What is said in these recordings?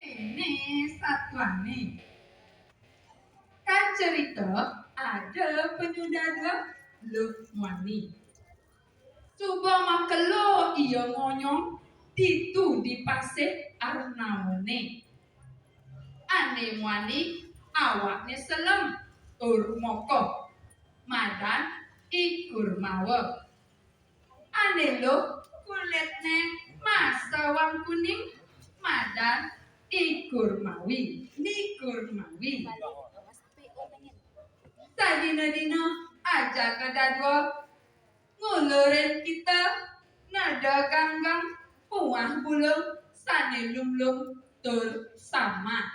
Ini satuane kan cerita ada penyudara Lukmani. Coba makelo iya ngonyong ditu di pasir arnaone. Ane wani awakne selem tur moko madan ikur mawa. Ane lo kulitne masawang kuning madan ikur mawi nikur mawi. Tadina-dina aja kadadwa ngulurin kita nada ganggang puah bulung sane lum-lum tur sama.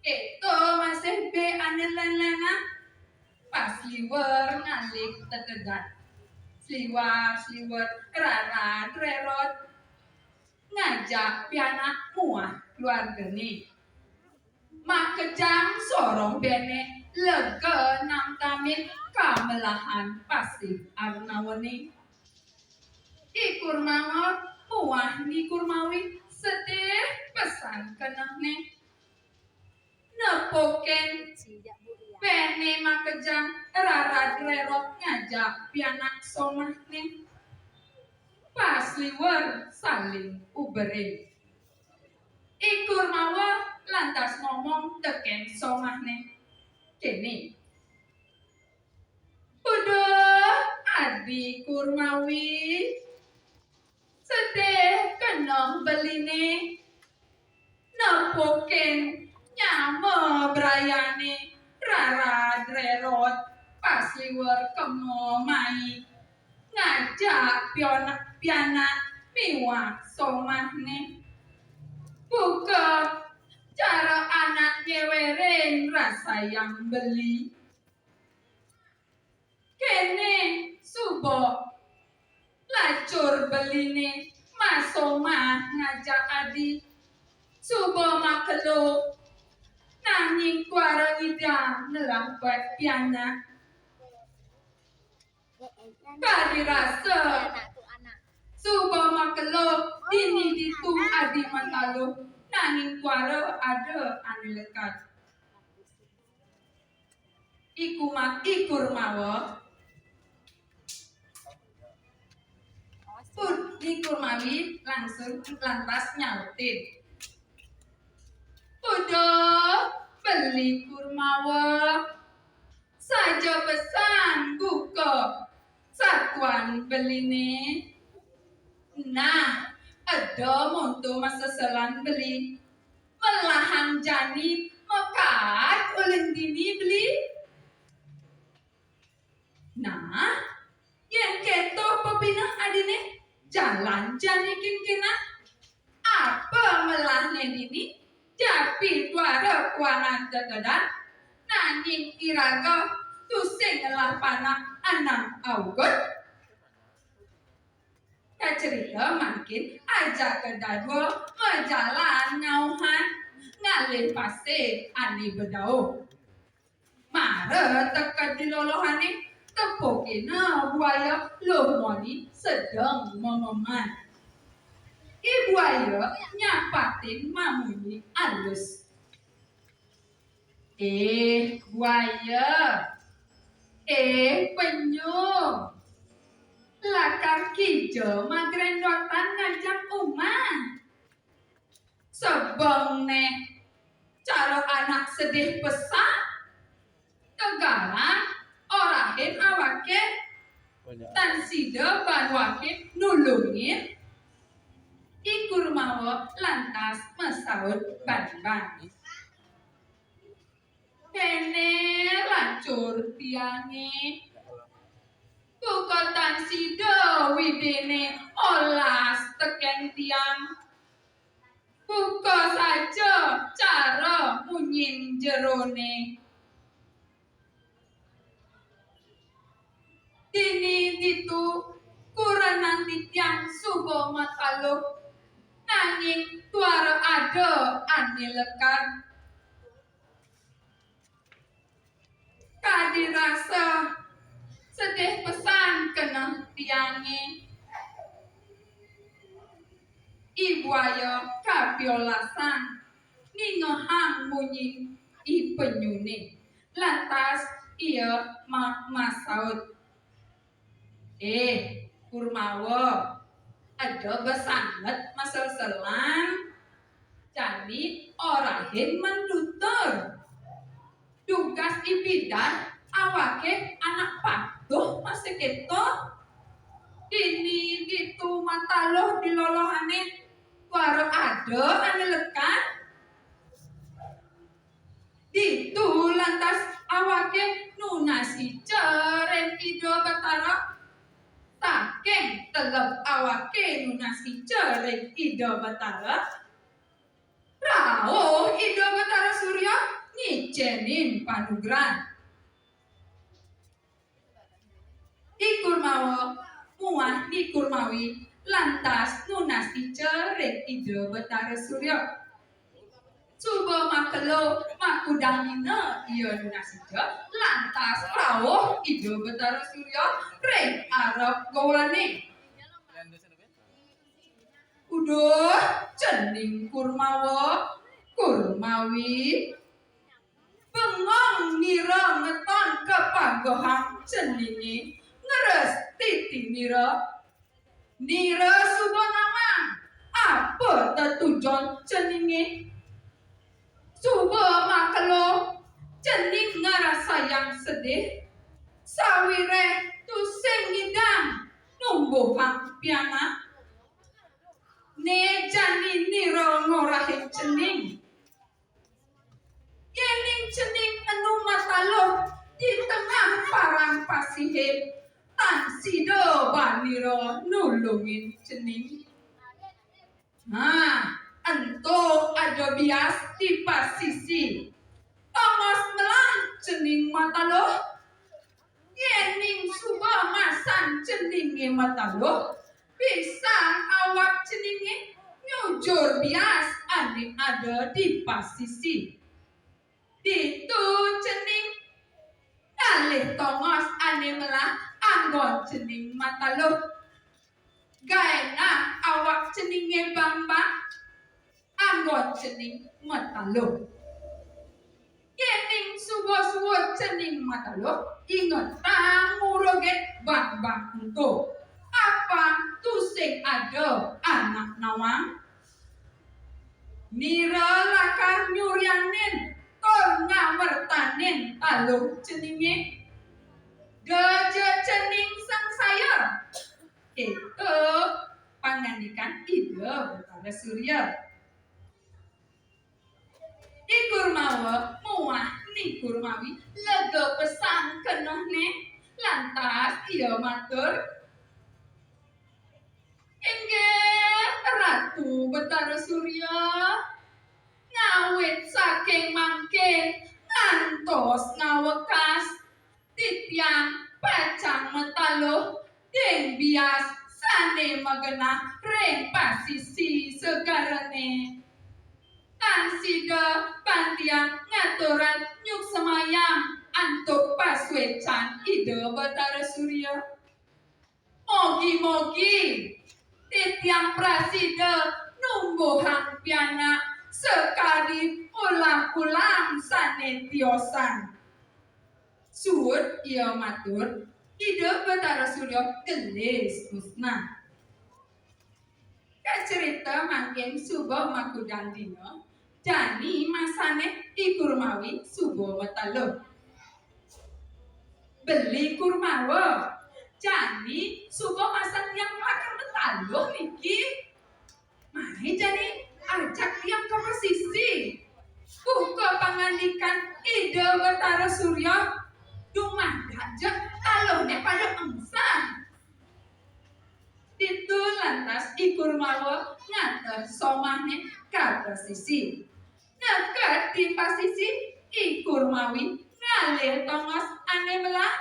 Itu masih be aneh lena pas liwer ngalik tetegat. Sliwar rara rerot ngajak pianak muah keluargane. Mak kejang sorong bene lega nang tamit kamelahan pasih arnawane. Ikur mawar muah ni kurmawi sedih pesan kenahne. Nepoken bene mak kejang rara rerot ngajak pianak somahne. Pas liwer saling uberin. Ikur mawar lantas ngomong teken somahne. Kene. Udah adi kurmawi. Sedih kenong beline. Nepoken nyama brayane. Rara drerot pas liwer kemo mai. Ngajak pianak miwa somahne. Buka cara anak nyewerin rasa yang beli. Kene subo lacur beline masomah ngajak adi. Subo makelo nanging kuara lidang nelampet pianak. Kadi rasa subo makelo dini ditu adi mantalo nanging kuara ada ane lekat. Ikur mawa ikur mawi langsung lantas nyautin. Udah beli kurmawa saja pesan buka satuan beline. Nah, ada monto masa selan beli. Melahan jani mekat ulun dini beli. Nah, yang keto pepinah adine jalan jani kinkina. Apa melahne dini? Japi tuara kuanan tetedan. Nanging iraga tusing lah panak anang augot. Ya cerita makin aja kedadwa ngejalan ngauhan ngalih pasir ani bedau. Mare tekat di lolohane tepokina buaya lohmoni sedang mememan. Buaya nyapatin mamuni alus. Buaya. Penyu. Lakar kijo magrendotan ngajak umah. Sebong nih cara anak sedih pesan tegalan orahin awake tan sida banwake nulungin. Ikur mawa lantas mesaut ban-ban. Kene lancur tiange. Buka tan sida widene olas teken tiang. Buka saja cara munyin jerone. Dini ditu kuranan tiang subo mataluk. Nanging tuara ada ane lekan. Kadi rasa sedih pesan kena tiange. Ibuaya kapiolasan ngehang munyi I penyune. Lantas ia masaut, Kurmawa, ada besanget masel-selan, jadi orahin mendutur. Tugas ibidan awake anak patuh masih keto. Dini gitu mata loh dilolohane baru ada ane lekan. Ditu lantas awake nunasi ceren ido batara. Saking telep awake nunasi ceren ido batara. Rao ido batara surya ngicenin panugran. Ikurmawa muah ni kurmawi lantas nunasi cerek ide betara surya. Coba makelo makudang ina iya nunasi je lantas rawuh ide betara surya reng arep gaulane. Uduh cening kurmawi bengong nira ngeton kepanggohan ceningi ngeres titi nira subhanama apa tetujon ceningi suba makelo cening ngerasa yang sedih sawire tusing ngidam numbuhang piana ne jani nira ngorahin cening yening cening anu mataloh di tengah parang pasihe tan sido baniro nulungin cening. Nah, ento ada bias di pasisi. Tongos melah cening mataloh. Yening suba masan ceninge mataloh. Bisa awak ceninge nyujur bias ane ada di pasisi. Ditu cening alih tongos ane melah anggon cening mataloh. Gaena awak ceninge bambang anggon cening mataloh. Yening suwo-suwo cening mataloh inget muroget bambang untuk apa tusing ada anak nawang nira lakar nyuryanin ton ngamertanin taluh ceninge Geje cening sang sayur itu pangandikan ide betara surya. Ikurmawa muah ni kurmawi lega pesan kenohne lantas ia matur inggih ratu betara surya ngawit saking mangke ngantos ngawekas titiang pacang metaloh deng bias sane magena reng pasisi segarane tan sida pantiang ngaturan nyuk semayang antuk paswecan ide betara surya. Mogi-mogi titiang prasida numbuhang piana sekali ulang-ulang sane tiosan. Suut ia matur, ide betara surya gelis musnah. Cerita mangkin subuh makudang dino, jani masane ikurmawi subuh metaloh. Beli kurmawa, jani subuh masan yang makan metaloh niki. Mai jani ajak yang ke pesisi. Buka pangandikan ide betara surya. Dumah aja talone pada engsan. Ditu lantas ikurmawa ngater somahne ka pesisi. Nekat di pasisi ikurmawi ngalih tongos ane melah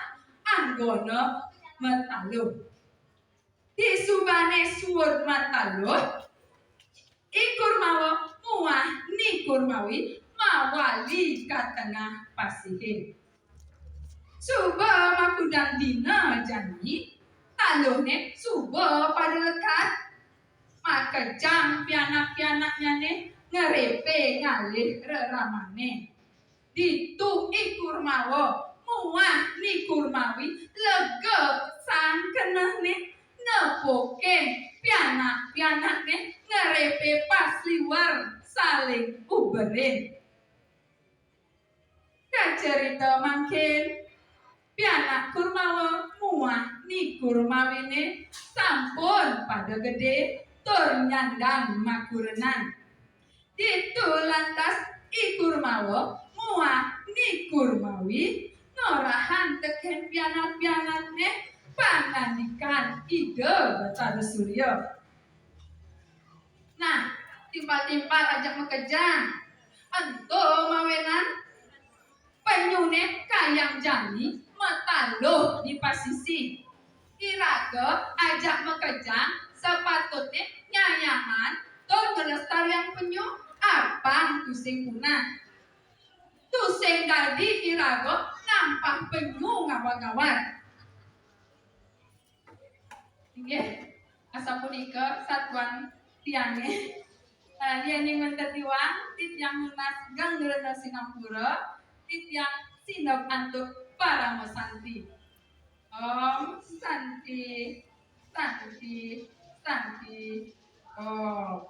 anggono mataluh. Di subane suwur mataluh ikurmawa muah ni kurmawi mawali ka tengah pasihe. Suba makudang dina jani taluhne suba pada lekat maka jam pianak-pianaknya ne ngarepe ngalih reramane ditu ikur mawa muah nikur mawi lega sang kenehne nepoke pianak-pianakne ngarepe pas liwar saling uberin kacerita mangkin pianak kurmawa muah ni kurmawine sampun pada gede tur nyandang makurenan ditu lantas ikurmawa muah ni kurmawi ngorahan teken pianak-pianakne pangandikan ide Batara Surya. Nah timpal-timpal ajak mekejang ento mawenan penyune kayang jani metaluh di pasisi iraga ajak mekejang sepatutnya nyanyahan tur ngelestarian penyu apa tusing punah tusing tadi iraga nampah penyu ngawang-ngawang nggih asa punika satuan tiange yang mentetiwang titiang lunas gang ngerena Singapura titiang sinop antuk para mesanti Om Santi Santi Santi Om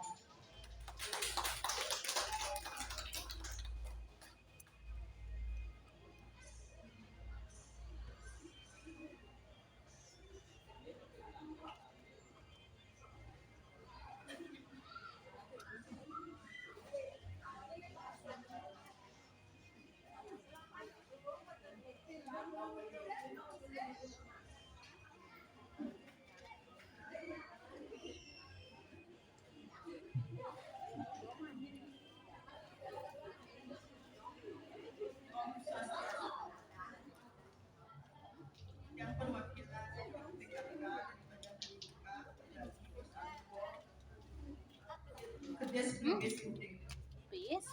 Please.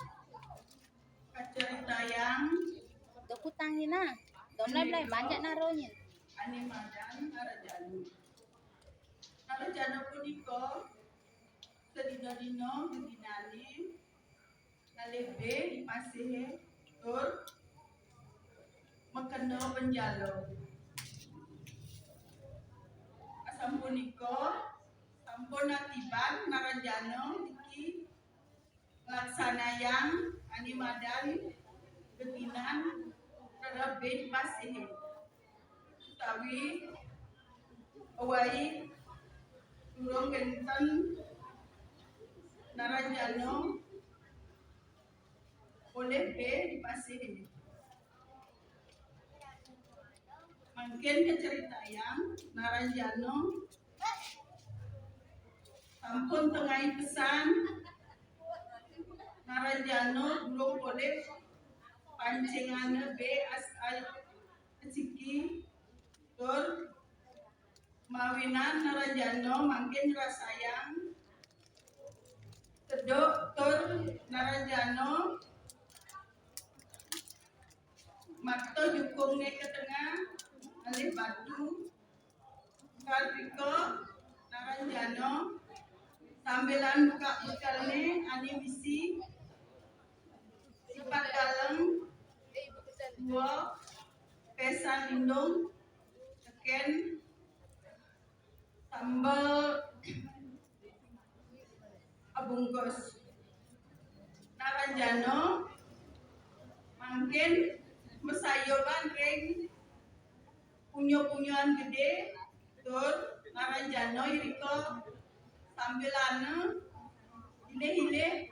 Kacerita yang Dokutangin na. Domlay-blay, banyak naronya. Ani Madan Narajanu. Narajanu punika sedina-dina gedinane nalebe dipasihe tur mekena penjalo. Asam punika sampun atiban Narajanu iki laksanayang Ani Madan gedinan terlebih dipasihe. Utawi awai durung genten Narajano oleh B dipasihi. Mungkin keceritayan Narajano sampun tengai pesan Narajano belum boleh pancingan B asal ciki tur mawinan Narajano makin rasayang kedok tur Narajano makto jukungnya ke tengah alih batu kalpiko Narajano sambilan buka bekalnya ani misi sifat dalam dua pesan lindung teken sambal abungkus Narajano mungkin mesayoban ring punyo-punyoan gede tur Narajano iriko sambilana hile-hile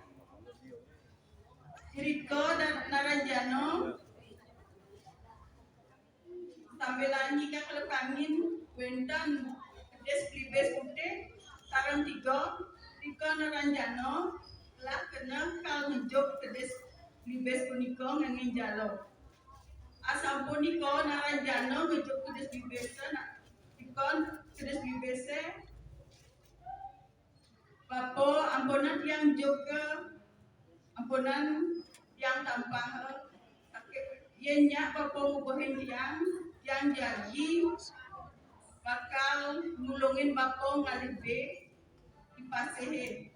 iriko dan Narajano sambilan jika kelepangin wentan kedes klibes putih sarang tiga Narajano telah kena kal ngejob kedes klibes punika ngangin jalo asam punika Narajano ngejob kedes klibes ikon kedes klibes Bapo ampunan yang juga ampunan yang tampang sakit ianya bapo ngubuhin yang jadi bakal nulungin bapo ngalibe dipasihin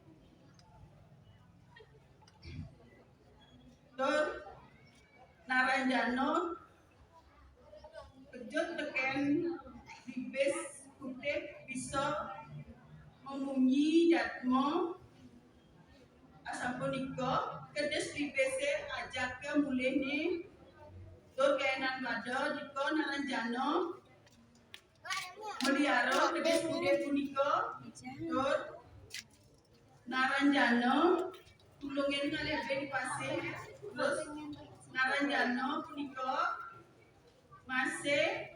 Naranjano kejut teken bibis putih bisa memunyi jatmo asam punika kedes bibise ajak ke mulihne tur kainan bada dika Naranjano melihara kedes putih punika tur Naranjano tulungin kalih di pasir terus Naranjano punika masih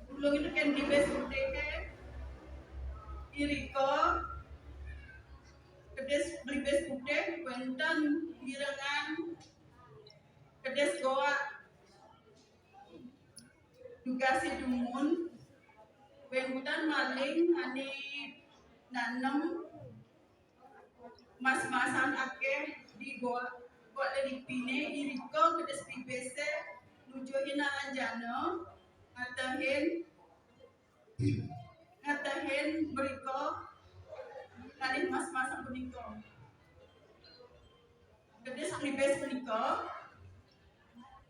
tulungin ken bibis putih irika kedes bibis putih wonten mirengan kedes goa dugasi dumun wonten maling ani nanem mas-masan akeh di goa ledipine irika kedes bibise nujuhin Naranjano ngatahin mriko kalih mas-masan punika kedes bibis punika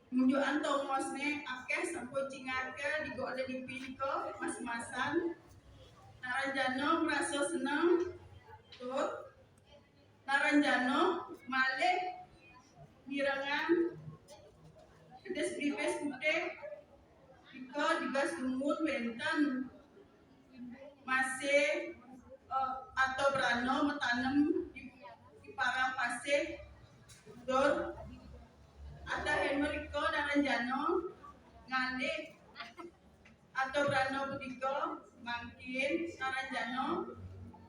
nunjukan tomosne akeh sampun cingake di goa ledipine mas-masan Naranjano merasa seneng tur Naranjano malih mirengan kedes bibis putih ika digas dumun wenten masih atau brano metanem di parang pasir tur ada Henriko Naranjano ngalih atau brano punika mangkin Naranjano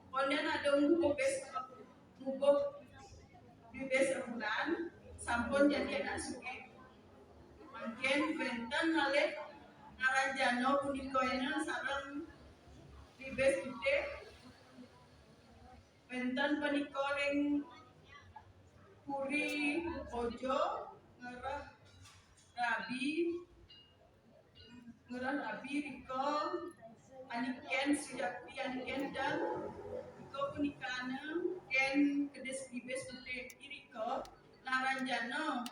konden ada ngubuk bibis rembulan sampun jadi anak suki mangkin benten ngalih Naranjano punika ena sareng bibis putih benten punika ring puri ojo ngerah rabi riko aniken sujati aniken dan riko punikane ken kedes bibis putih iriko Naranjano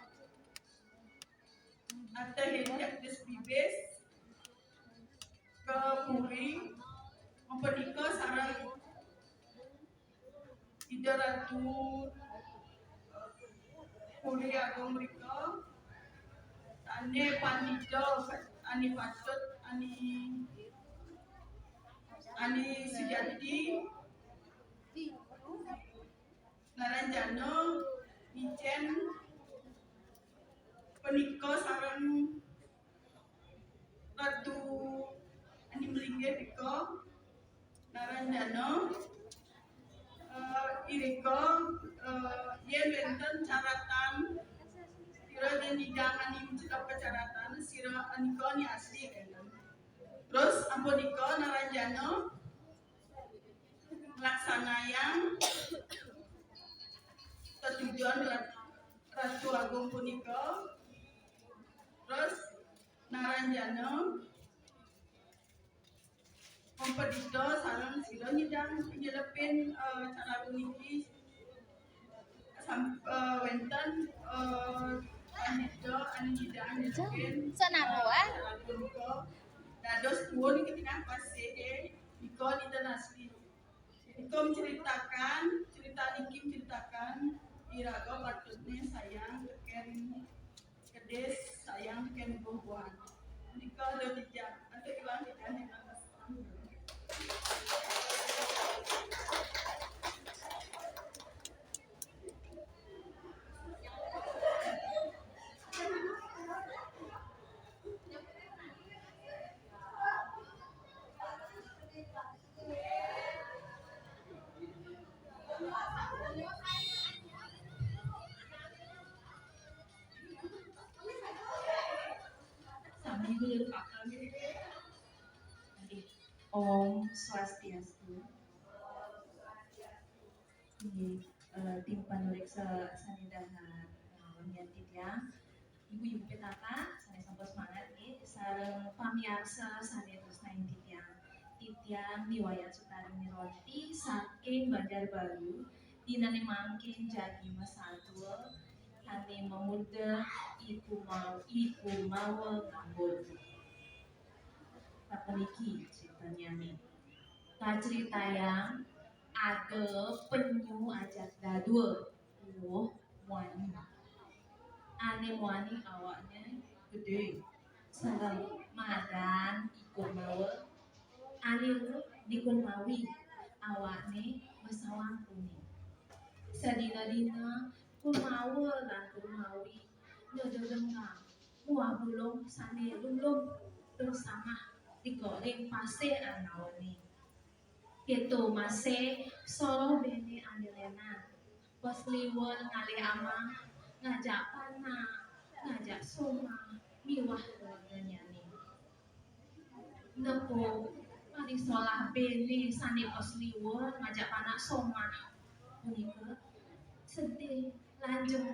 atau hendak kedes bibis ke puri mempernika sarang ida ratu puri agung mereka ane pandito ani patut ani sejati Naranjano ijen penika sarang ratu ani melinggih rika Naranjano irika yen wonten caratan sira den didangan cekap kecaratan sira anika ni asli kenen terus ampunika Naranjano laksanayang tujuan Ratu Agung punika terus Naranjano memperito sareng sira nyidang nyelepin cara puniki wonten pandito anu nyidang nyelepin Sanarua punika dados tuwun ketika pasih iko dinten asli iko menceritakan cerita niki menceritakan iraga patutnya sayang teken kedes sayang teken buah-buahan nika ada tidak ada ilang tidak yang Om Swastiastu. Di tim panuriksa sanidahan wamian titiang ibu-ibu petaka sane sampun semangat nggih sareng pamiarsa sane tresnaing titiang Liwayan Sutaring Roti saking Banjarbaru dinane mangkin jadi Mas Sadul Hani memuda iku mau ngambul. Tapaniki ceritanya nih. Cerita yang ada penyu ajak dadua. Wani. Ane wani awaknya gede. Sarang madan ikut mawa. Ane dikun mawi awaknya bersawang kuning. Sadina-dina kumawa lan kumawi ngedelengang muah bulung sane lulung bersama digoreng pase anawani keto mase solo bene anelena pas liwon ngale amang ngajak pana ngajak soma miwah nyanyi nepo mari solah bene sane pas liwon ngajak pana soma punika sedih lanjut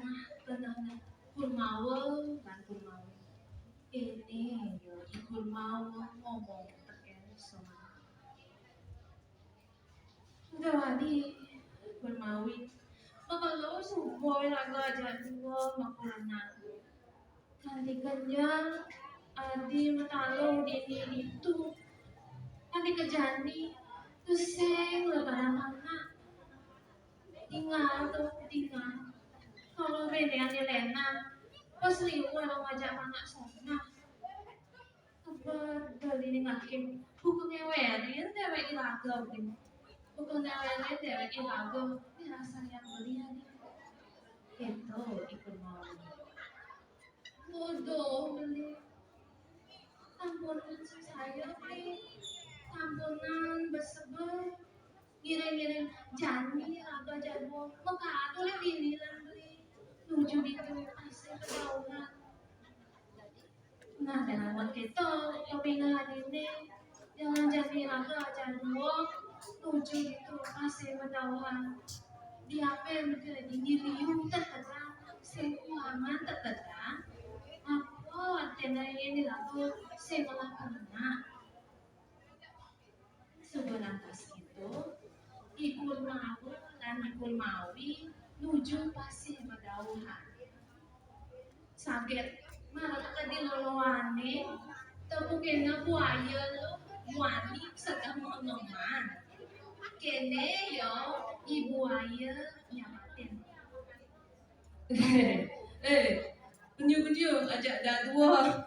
kenana kurmawa dan kurmawa ini yo kurmawa ngomong teken sama jadi kurmawi makalo suboy laga jadua makulana kanti kenyang adi matalo dini itu kanti kejani tuseng lebaran anak tinggal kalau beda yang Lena pas liwat orang ngajak anak sana apa dari ini ngakim buku ngewerin dewek ilaga buku ngewerin dewek ilaga ini rasa yang belian itu ikut mau bodoh beli tamponan saya tamponan bersebut ngirim-ngirim jani atau jadwal maka boleh dinilan beli tujuh itu asli kedaunan nah dengan begitu kepingan ini jangan jadi raga jadwal tujuh itu asli kedaunan diapen ke diriu terkadang sekuaman terkadang apa artinya ini lagu sekolah karena sebenarnya itu ikut mau dan ikut mawi nuju pasti berdauhan sakit malah tadi loloane tepuknya buaya lo wani sedang mengeman kene yo ibu buaya nyamatin penyu ajak dadua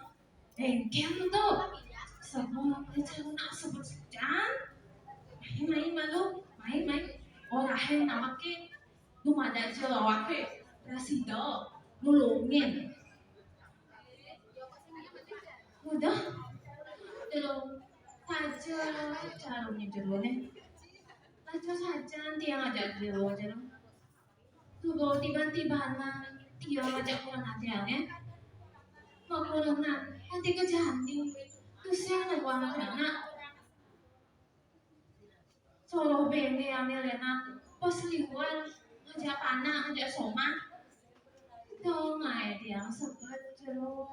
kem tuh semua kerja nak sebut sejan main malu main orang hen nama ke rumah daja wake rasido nulungin udah terus saja caranya jerone saja tiang aja jero tuh tiba-tiba tiang aja kurang hati-hati mau kurang nanti kejadi terus saya ngebuang anak solo bene ane lena pas liwan ngajak anak ngajak soma tau ngai tiang sebut jero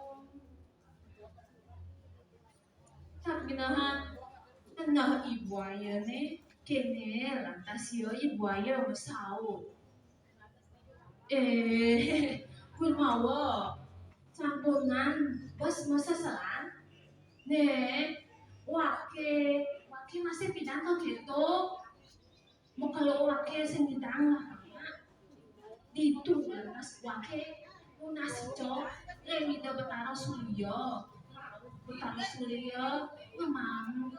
tapi nah ibu ayah ne kene lantas yo ibu ayah besau kurmawa campuran bos masa selan ne wake masih pidato gitu mau kalau wake sengidang lah itu lantas wake nasi cok remida betara suryo memang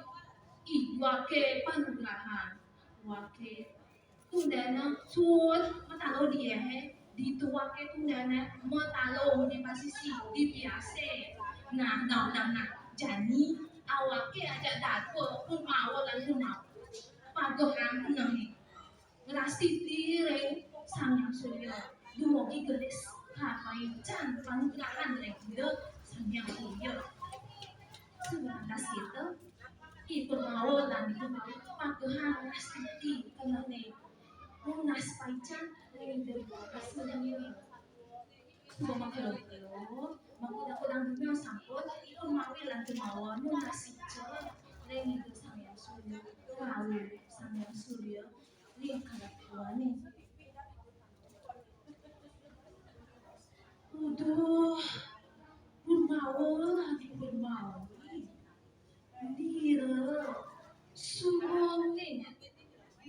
wake panurahan wake tundana suot matalo dia di tu wake tundana matalo di posisi di biasa nah jani awake aja dako kumawa lan kumawa pagohan nahi rasti tireng sang surya dumogi gelis kapai can panurahan gitu sang surya sebatas itu ikut mau dan itu pagohan rasti kenane munas paican dari hasilnya semua makhluk makudang dunia sampun ikut mawi lan kemauan munas itu dari itu sang yang surya kau sang yang surya lihat karakternya Duh, bermau lagi bermau. Nira, suruh ni,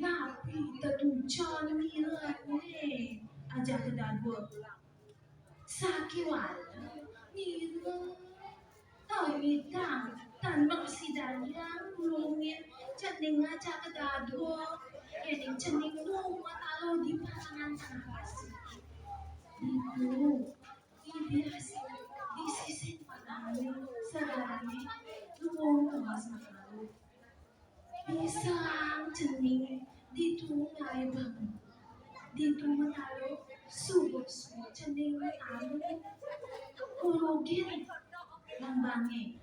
napi tertujuan nira ni. Ajar kedua dua. Sakit wala, nira. Tahu bidang, tan maksidanya ngulungin cening ajar kedua dua. Yang cening rumah kalau di pasangan tanah pasir. Itu, biasa di sisi padami sarani luwung masakalu pisang cening di tungai bang di tungai subuh cening talu kurogin lambangi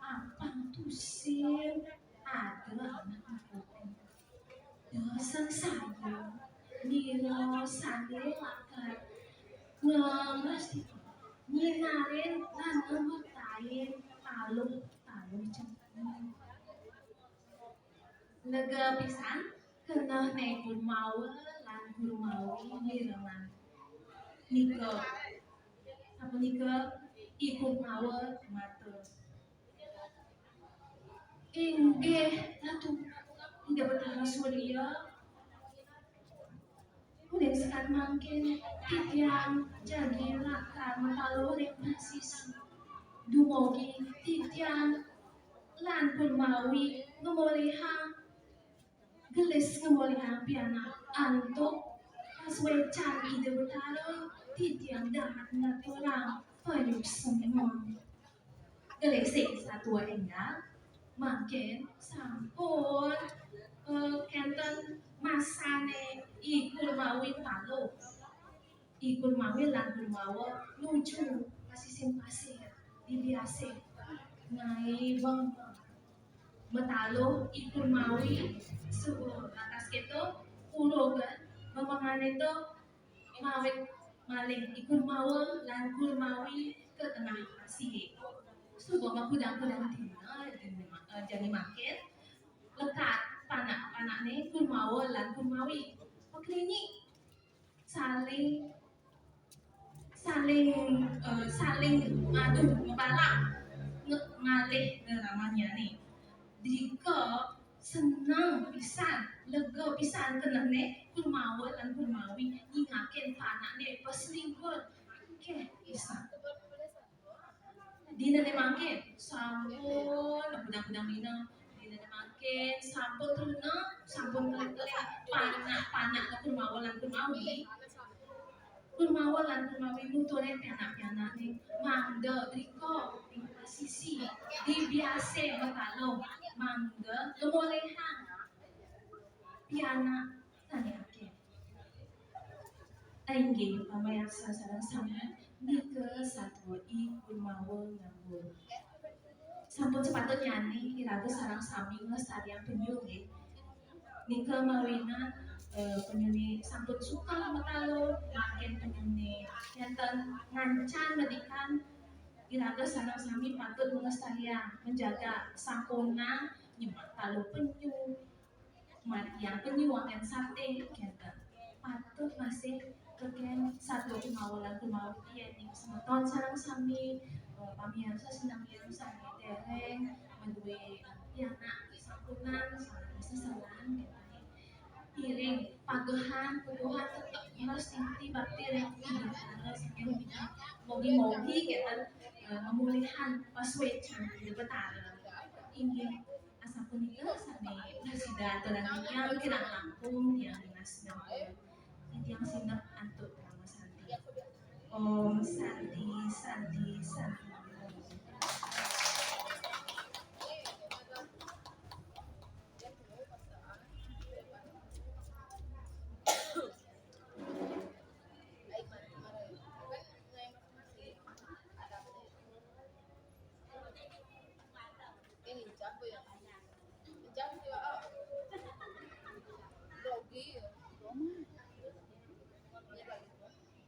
apa tusin ada anak aku dosa saya nilo sande akan ngemas nyinarin lan ngemetain taluh cening lega pisan kena nekun mau lan guru mau mirengan nika apa nika ikut mau mata inggih ratu tidak bertahan surya udah sekat mungkin titiang jadi lakar matalu yang masih dumogi titiang lan permawi ngemolihang gelis ngemolihang piana antuk paswecan ide betalo titiang dahat natulang penyuk semua gelisik satu enggak makin sampun kenten masane ikul mawi palo ikul mawi lan mawa lucu pasising pasir dibiase ngai bang metalo ikul mawi subuh atas keto ulo kan memangane to mawit maling ikul mawa lan mawi ke tengah pasir subuh makudang-kudang dina jadi makin lekat panak nih kurmawa lan kurmawi peklinyi saling aduh ngebalak ngalih namanya nih jika senang pisan lega pisan kena nih kurmawa lan kurmawi ngingakin panak nih peselingkuh oke pisan dina nih makin sampun budang-budang dina makin sampun teruna sampun panak ke kurmawalan kurmawi nutune pianak nih mangga riko di posisi di biase matalo mangga kemolehan pianak tanyake aingge pamayasa sareng sama nika satwa i kurmawa ngambul sampun sepatutnya nih iraga sarang sami ngelestarian penyu nggih. Nika mawina penyuni sampun suka matalo makin penyuni enten ngancan medikan iraga sarang sami patut ngelestarian menjaga sampuna nyemat talo penyu yang penyu akan sate kenten patut masih keken satu kumawalan nih semeton sarang sami pamiarsa senang yang sami dereng menduwe pianak sampunan sesalan piring pagehan tetap harus inti bakti yang harus yang mogi kita pemulihan paswecan di betara ingin asal punika sami presida dan yang kira Lampung yang dinas yang sinep antuk nama Santi Om Santi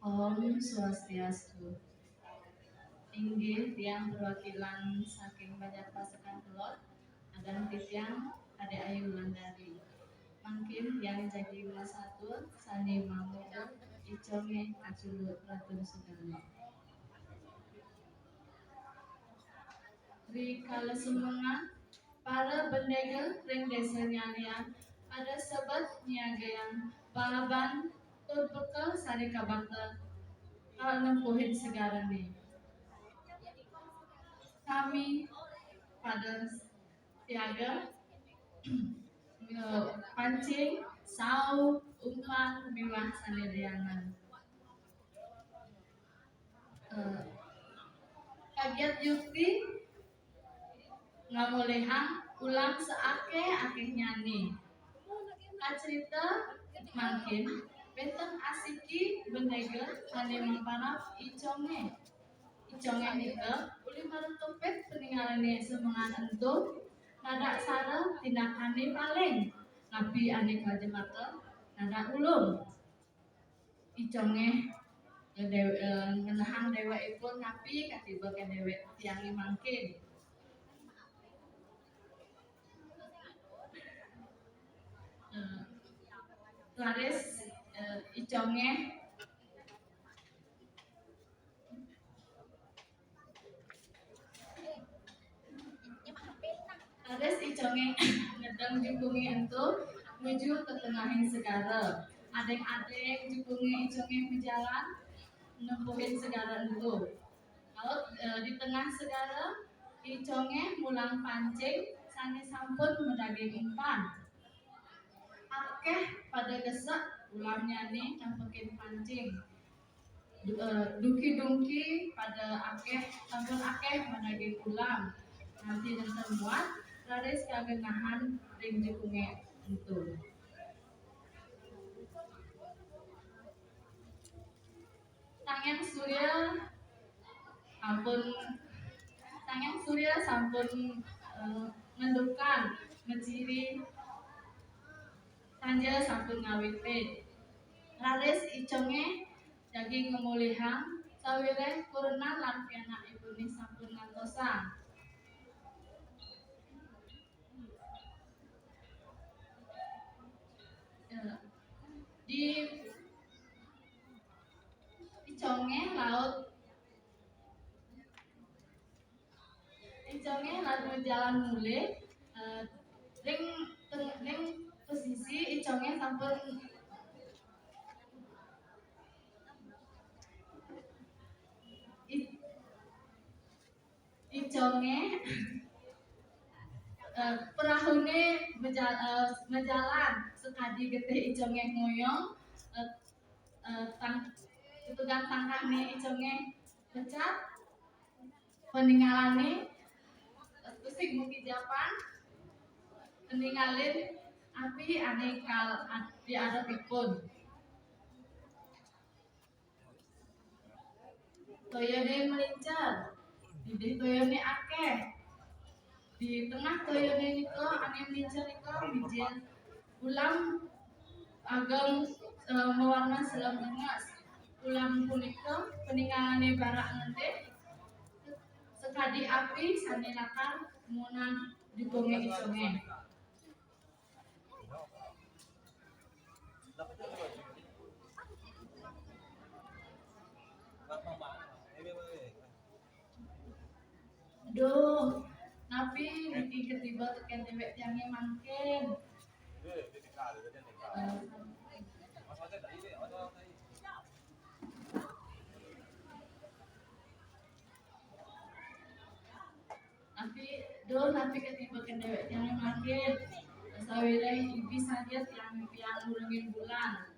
Om Swastiastu. Inggih tiang perwakilan saking banyak pasukan telot agan titiang Ade Ayu Landari. Mangkin yang jadi satu sani mamudu iconge kaculut ratun Sudarmo. Rikala semengan para bendega ring desa nyalian ada sebat niagayan balaban tur bekal sari kabakta nempuhin segara nih. Kami pada siaga pancing, sau, umpan, miwah sanirianan. Kagiat yukti ngamulehang ulang seake nyanyi. Kacerita mangkin benten asiki bendega hane mamparap iconge. Iconge nika uli marutupet peninggalane semangan entuk nada sara tinakane paling nabi ane kajemata nada ulung. Iconge ngenahang dewekipun nabi katiba ke dewek tiange mangkin. Laris iconge ngedang jukungi entuk menuju ke tengahin segara. Adek-adek jukungi iconge berjalan nempuhin segara entuk. Laut di tengah segara iconge mulang pancing sani sampun medaging umpan. Akeh pada gesak ulam nyanyi nampekin pancing. Duki-duki pada akeh sampun akeh medaging ulam. Nanti nenten muat laris kagenahan ring jukunge entuk. Tangyang Surya sampun mendukan ngeciri tanja sampun ngawitid. Laris iconge daging ngemulihang sawire kurna lan anak ibune sampun ngantosan. Di iconge laut jalan mulai ring posisi iconge sampun iconge perahune menjalan sekadi getih iconge ngoyong tutugan tangkahne iconge pecat peninggalane pusing mugi Japan peninggalin api anekal di adatipun. Toyone melincar, di toyone akeh. Di tengah toyone niko ane melincar niko bijen ulam ageng mewarna selam engas. Ulam punika peninggalane barak ngente sekadi api sanelakan munan jukunge iconge. Duh, napi niki ketiba teken dewek tiange mangkin. Napi ketiba teken dewek tiange mangkin. Sawire ibi saja tiang ulungin bulan.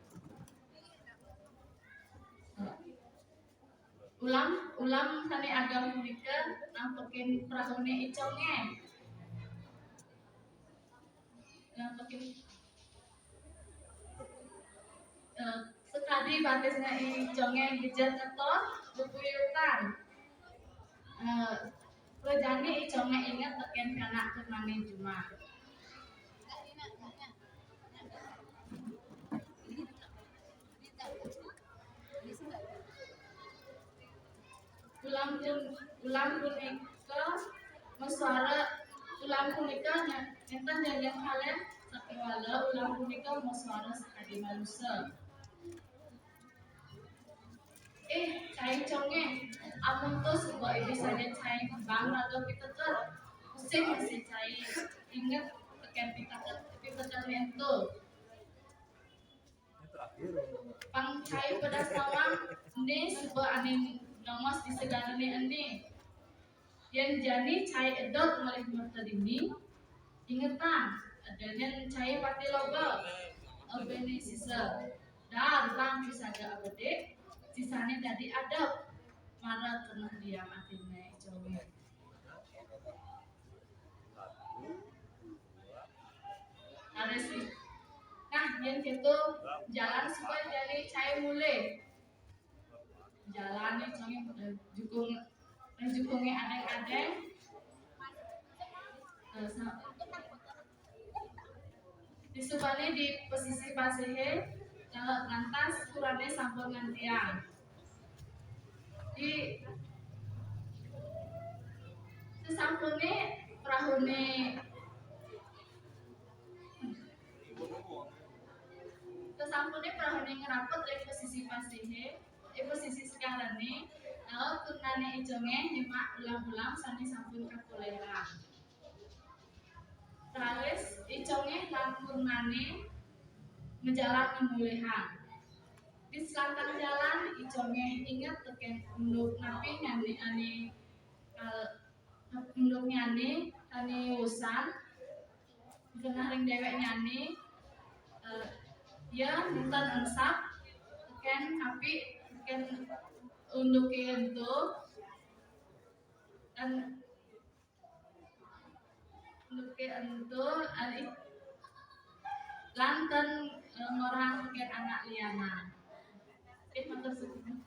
Ulam tani agam punika nampekin prahune iconge. Nampekin sekadi batisnya iconge gejar ketor bubuyutan. Rejane iconge inget teken kanak kemane Jumat. Ulam punika mesara ulam punika nenten yang kalian sakiwala ulam punika mesara sakadi manusia. Cai conge amun to sebuah misalnya cai bang atau piteter pusing masih cai ingat tekan piteter itu pang cai pedas tawang ini sebuah anin nomos di segala ini yang jani cai edot malih mertadini ingetan adanya cai pati logo abene sisa dar bang sisa abade sisanya tadi adab marah pernah diam akhirnya coba ada sih nah yang gitu jalan supaya jadi cai mulai jalannya cai jukungnya adeng-adeng disubane di posisi pasehe lantas kurane sampun ngantian di sesampune prahune ngerapet dari posisi pasehe di posisi sekarang nih kalau turnane ijonge lima ulang-ulang sani sampun kakulera terus ijonge lan turnane menjalan memulihan di selatan jalan ijonge ingat teken unduk napi ngani ani unduk nyani ani usan tengah ring dewek nyani ya minta ensak teken api teken unduk itu dan unduk itu ali lanten ngorang teken anak liana matur suwun